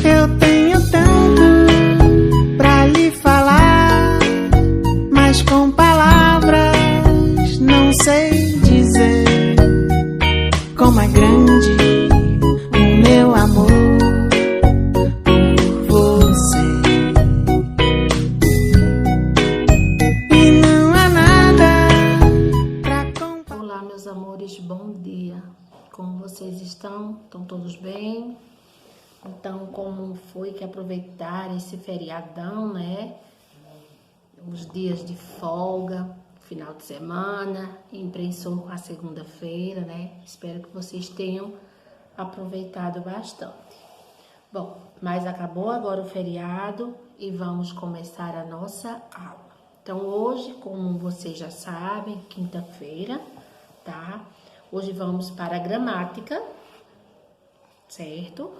Eu tenho tanto pra lhe falar, mas com palavras não sei dizer como é grande o meu amor por você. E não há nada pra comparar. Olá, meus amores, bom dia. Como vocês estão? Estão todos bem? Então, como foi que aproveitaram esse feriadão, né? Os dias de folga, final de semana, imprensou a segunda-feira, né? Espero que vocês tenham aproveitado bastante. Bom, mas acabou agora o feriado e vamos começar a nossa aula. Então, hoje, como vocês já sabem, quinta-feira, tá? Hoje vamos para a gramática, certo?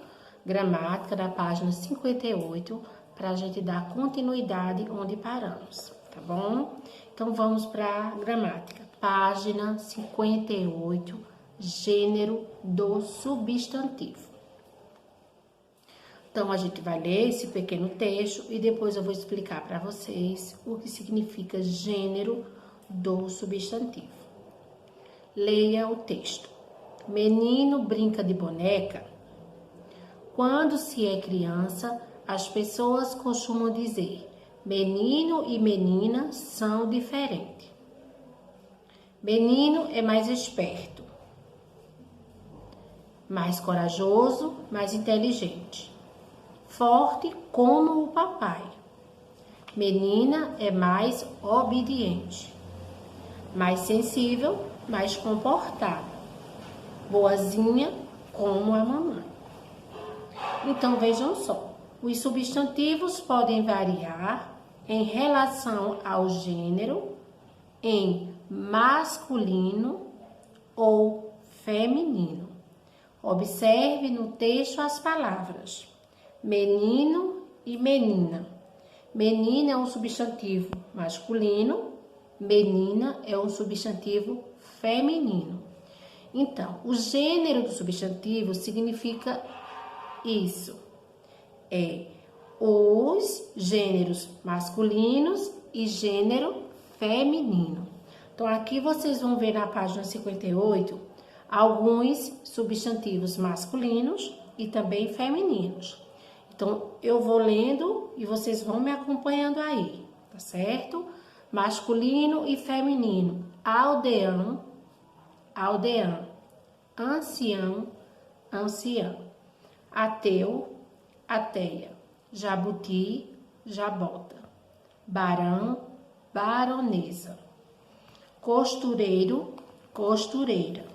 Gramática da página 58, para a gente dar continuidade onde paramos, tá bom? Então, vamos para a gramática. Página 58, gênero do substantivo. Então, a gente vai ler esse pequeno texto e depois eu vou explicar para vocês o que significa gênero do substantivo. Leia o texto. Menino brinca de boneca. Quando se é criança, as pessoas costumam dizer: menino e menina são diferentes. Menino é mais esperto, mais corajoso, mais inteligente, forte como o papai. Menina é mais obediente, mais sensível, mais comportada, boazinha como a mamãe. Então, vejam só, os substantivos podem variar em relação ao gênero em masculino ou feminino. Observe no texto as palavras menino e menina. Menina é um substantivo masculino, menina é um substantivo feminino. Então, o gênero do substantivo significa isso, é os gêneros masculinos e gênero feminino. Então, aqui vocês vão ver na página 58 alguns substantivos masculinos e também femininos. Então, eu vou lendo e vocês vão me acompanhando aí, tá certo? Masculino e feminino: aldeão, aldeã, ancião, anciã. Ateu, ateia, jabuti, jabota, barão, baronesa, costureiro, costureira,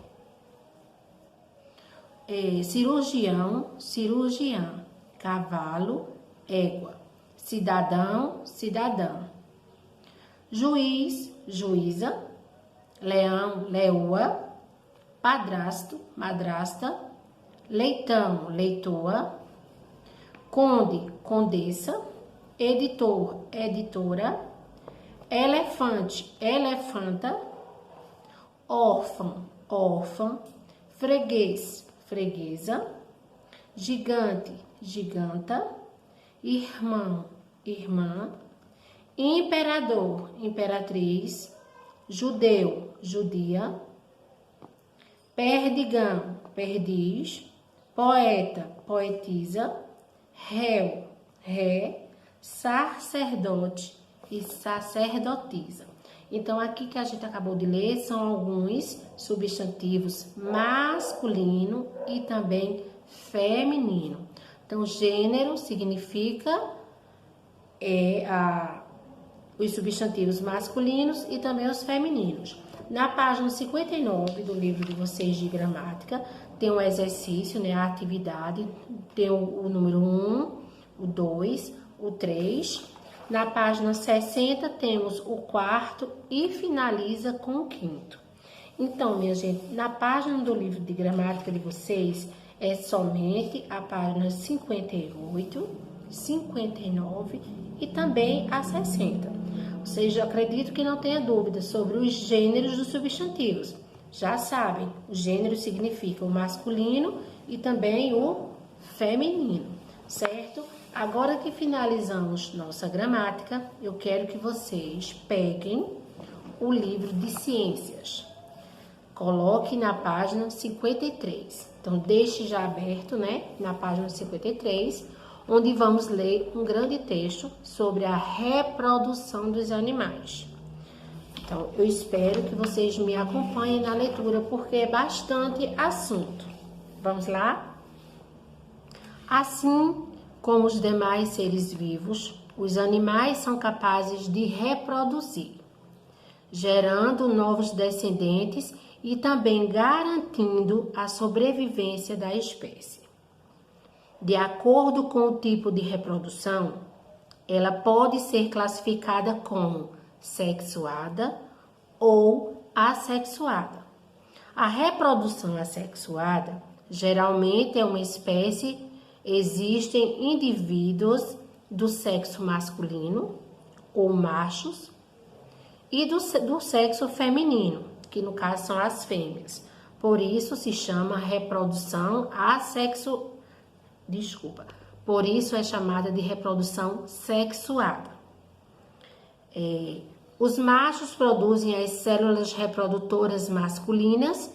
cirurgião, cirurgiã, cavalo, égua, cidadão, cidadã, juiz, juíza, leão, leoa, padrasto, madrasta, leitão, leitoa, conde, condessa, editor, editora, elefante, elefanta, órfão, órfã, freguês, freguesa, gigante, giganta, irmão, irmã, imperador, imperatriz, judeu, judia, perdigão, perdiz, poeta, poetisa, réu, ré, sacerdote e sacerdotisa. Então, aqui que a gente acabou de ler são alguns substantivos masculino e também feminino. Então, gênero significa os substantivos masculinos e também os femininos. Na página 59 do livro de vocês de gramática, tem um exercício, né, a atividade, tem o número 1, o 2, o 3. Na página 60 temos o quarto e finaliza com o quinto. Então, minha gente, na página do livro de gramática de vocês, é somente a página 58, 59 e também a 60. Ou seja, eu acredito que não tenha dúvida sobre os gêneros dos substantivos. Já sabem, o gênero significa o masculino e também o feminino, certo? Agora que finalizamos nossa gramática, eu quero que vocês peguem o livro de ciências. Coloque na página 53. Então, deixe já aberto, né, na página 53, onde vamos ler um grande texto sobre a reprodução dos animais. Então, eu espero que vocês me acompanhem na leitura, porque é bastante assunto. Vamos lá? Assim como os demais seres vivos, os animais são capazes de reproduzir, gerando novos descendentes e também garantindo a sobrevivência da espécie. De acordo com o tipo de reprodução, ela pode ser classificada como sexuada ou assexuada. A reprodução assexuada geralmente é uma espécie, existem indivíduos do sexo masculino ou machos e do sexo feminino, que no caso são as fêmeas. Por isso se chama reprodução Por isso é chamada de reprodução sexuada. Os machos produzem as células reprodutoras masculinas,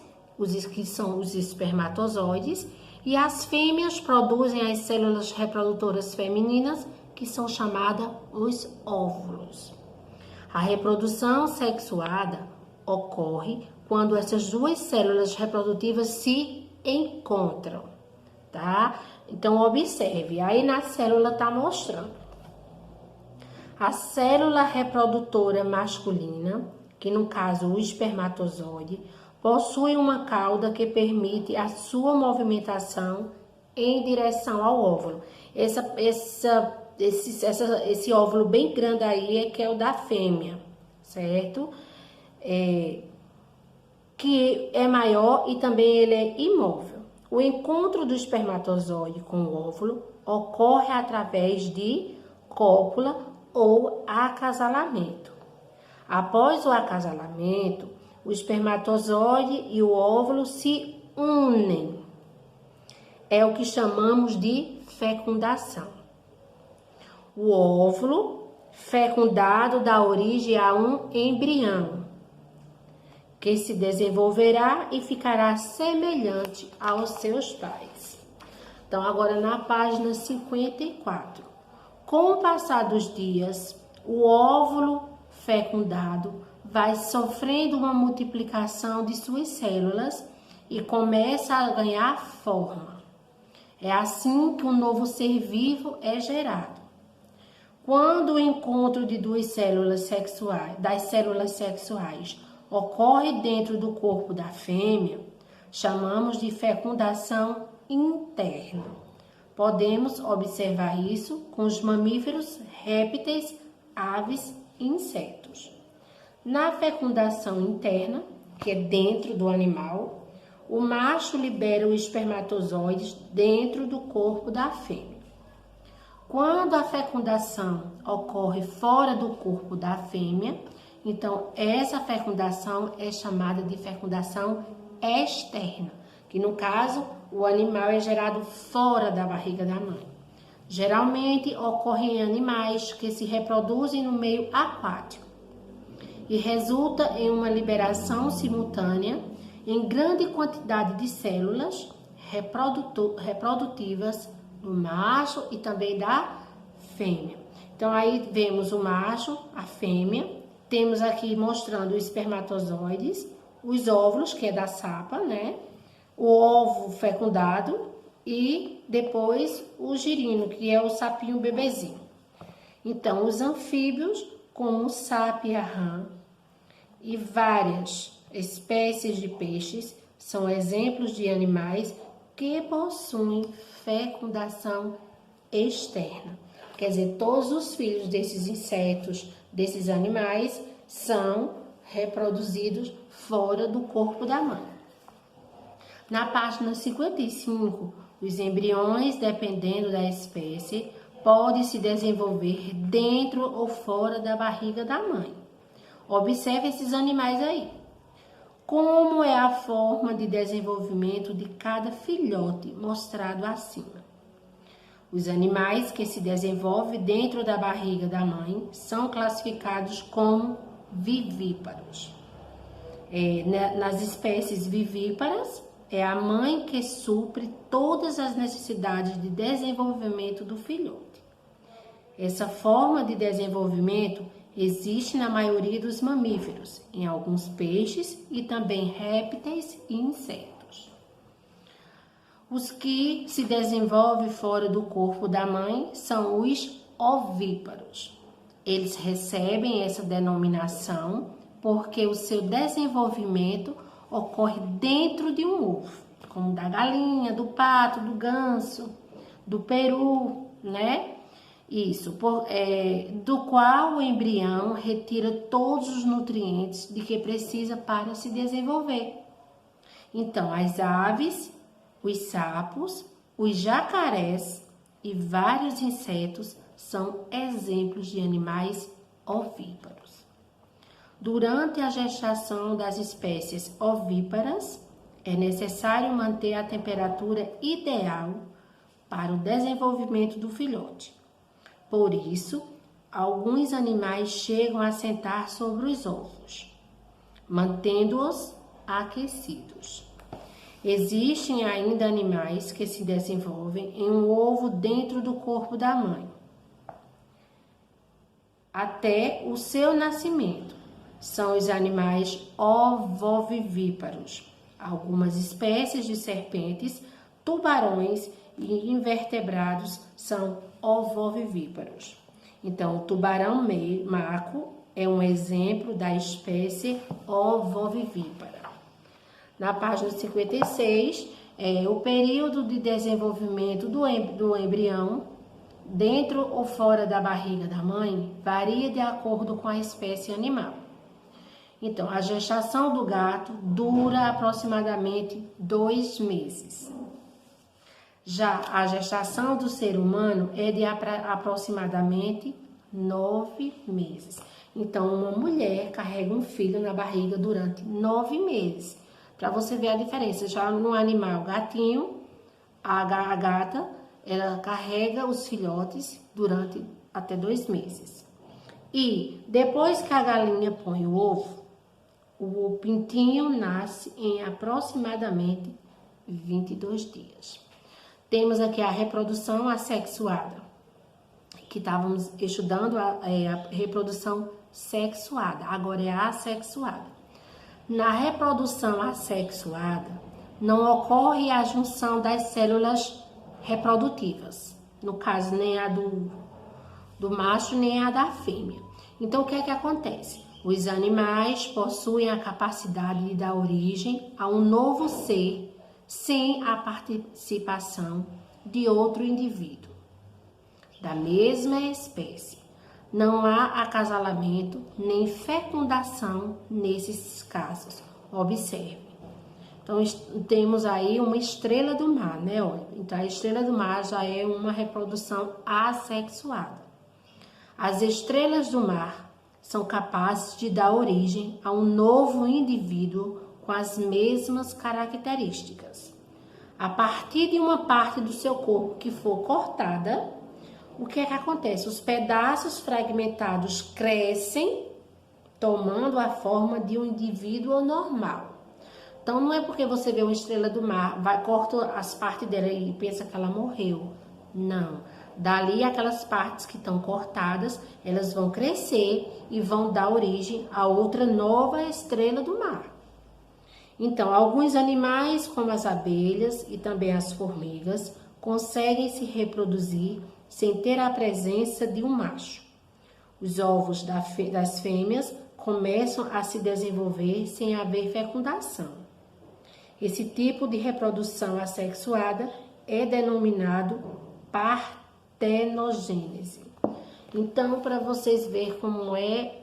que são os espermatozoides, e as fêmeas produzem as células reprodutoras femininas, que são chamadas os óvulos. A reprodução sexuada ocorre quando essas duas células reprodutivas se encontram, tá? Então, observe, aí na célula tá mostrando. A célula reprodutora masculina, que no caso o espermatozoide, possui uma cauda que permite a sua movimentação em direção ao óvulo. Esse óvulo bem grande aí é que é o da fêmea, certo? Que é maior e também ele é imóvel. O encontro do espermatozoide com o óvulo ocorre através de cópula ou acasalamento. Após o acasalamento, o espermatozoide e o óvulo se unem. É o que chamamos de fecundação. O óvulo fecundado dá origem a um embrião, que se desenvolverá e ficará semelhante aos seus pais. Então, agora na página 54. Com o passar dos dias, o óvulo fecundado vai sofrendo uma multiplicação de suas células e começa a ganhar forma. É assim que um novo ser vivo é gerado. Quando o encontro de das células sexuais ocorre dentro do corpo da fêmea, chamamos de fecundação interna. Podemos observar isso com os mamíferos, répteis, aves e insetos. Na fecundação interna, que é dentro do animal, o macho libera os espermatozoides dentro do corpo da fêmea. Quando a fecundação ocorre fora do corpo da fêmea, então essa fecundação é chamada de fecundação externa, que no caso o animal é gerado fora da barriga da mãe. Geralmente ocorre em animais que se reproduzem no meio aquático e resulta em uma liberação simultânea em grande quantidade de células reprodutivas do macho e também da fêmea. Então aí vemos o macho, a fêmea, temos aqui mostrando os espermatozoides, os óvulos, que é da sapa, né? O ovo fecundado e depois o girino, que é o sapinho bebezinho. Então, os anfíbios, como o sapo e a rã, e várias espécies de peixes, são exemplos de animais que possuem fecundação externa. Quer dizer, todos os filhos desses insetos, desses animais, são reproduzidos fora do corpo da mãe. Na página 55, os embriões, dependendo da espécie, podem se desenvolver dentro ou fora da barriga da mãe. Observe esses animais aí. como é a forma de desenvolvimento de cada filhote mostrado acima. Os animais que se desenvolvem dentro da barriga da mãe são classificados como vivíparos. Nas espécies vivíparas, é a mãe que supre todas as necessidades de desenvolvimento do filhote. Essa forma de desenvolvimento existe na maioria dos mamíferos, em alguns peixes e também répteis e insetos. Os que se desenvolvem fora do corpo da mãe são os ovíparos. Eles recebem essa denominação porque o seu desenvolvimento ocorre dentro de um ovo, como da galinha, do pato, do ganso, do peru, né? Isso, do qual o embrião retira todos os nutrientes de que precisa para se desenvolver. Então, as aves, os sapos, os jacarés e vários insetos são exemplos de animais ovíparos. Durante a gestação das espécies ovíparas, é necessário manter a temperatura ideal para o desenvolvimento do filhote. Por isso, alguns animais chegam a sentar sobre os ovos, mantendo-os aquecidos. Existem ainda animais que se desenvolvem em um ovo dentro do corpo da mãe, até o seu nascimento. São os animais ovovivíparos. Algumas espécies de serpentes, tubarões e invertebrados são ovovivíparos. Então, o tubarão maco é um exemplo da espécie ovovivípara. Na página 56, o período de desenvolvimento do embrião, dentro ou fora da barriga da mãe, varia de acordo com a espécie animal. Então, a gestação do gato dura aproximadamente 2 meses. Já a gestação do ser humano é de aproximadamente 9 meses. Então, uma mulher carrega um filho na barriga durante 9 meses. Para você ver a diferença, já no animal gatinho, a gata, ela carrega os filhotes durante até 2 meses. E depois que a galinha põe o ovo, o pintinho nasce em aproximadamente 22 dias. Temos aqui a reprodução assexuada, que estávamos estudando a reprodução sexuada, agora é a assexuada. Na reprodução assexuada, não ocorre a junção das células reprodutivas, no caso nem a do macho nem a da fêmea. Então, o que é que acontece? Os animais possuem a capacidade de dar origem a um novo ser sem a participação de outro indivíduo da mesma espécie. Não há acasalamento nem fecundação nesses casos. Observe. Então, temos aí uma estrela do mar, né? Olha, então, a estrela do mar já é uma reprodução assexuada. As estrelas do mar são capazes de dar origem a um novo indivíduo com as mesmas características. A partir de uma parte do seu corpo que for cortada, o que é que acontece? Os pedaços fragmentados crescem, tomando a forma de um indivíduo normal. Então, não é porque você vê uma estrela do mar, corta as partes dela e pensa que ela morreu. Não. Dali, aquelas partes que estão cortadas, elas vão crescer e vão dar origem a outra nova estrela do mar. Então, alguns animais, como as abelhas e também as formigas, conseguem se reproduzir sem ter a presença de um macho. Os ovos das fêmeas começam a se desenvolver sem haver fecundação. Esse tipo de reprodução assexuada é denominado partenogênese. Então, para vocês verem como é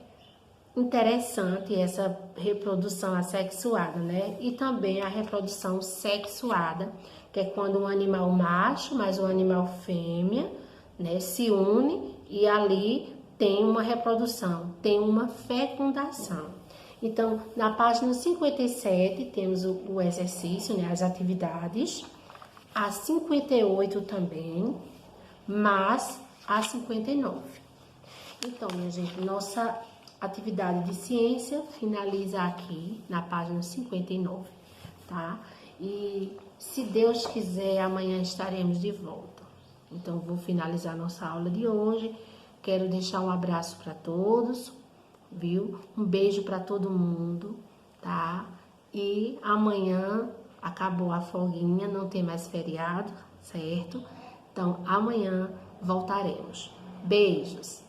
interessante essa reprodução assexuada, né? E também a reprodução sexuada, que é quando um animal macho mais um animal fêmea, né, se une e ali tem uma reprodução, tem uma fecundação. Então, na página 57 temos o exercício, né, as atividades, a 58 também, mas a 59. Então, minha gente, nossa atividade de ciência finaliza aqui na página 59, tá? E se Deus quiser, amanhã estaremos de volta. Então, vou finalizar nossa aula de hoje. Quero deixar um abraço para todos, viu? Um beijo para todo mundo, tá? E amanhã acabou a folguinha, não tem mais feriado, certo? Então, amanhã voltaremos. Beijos!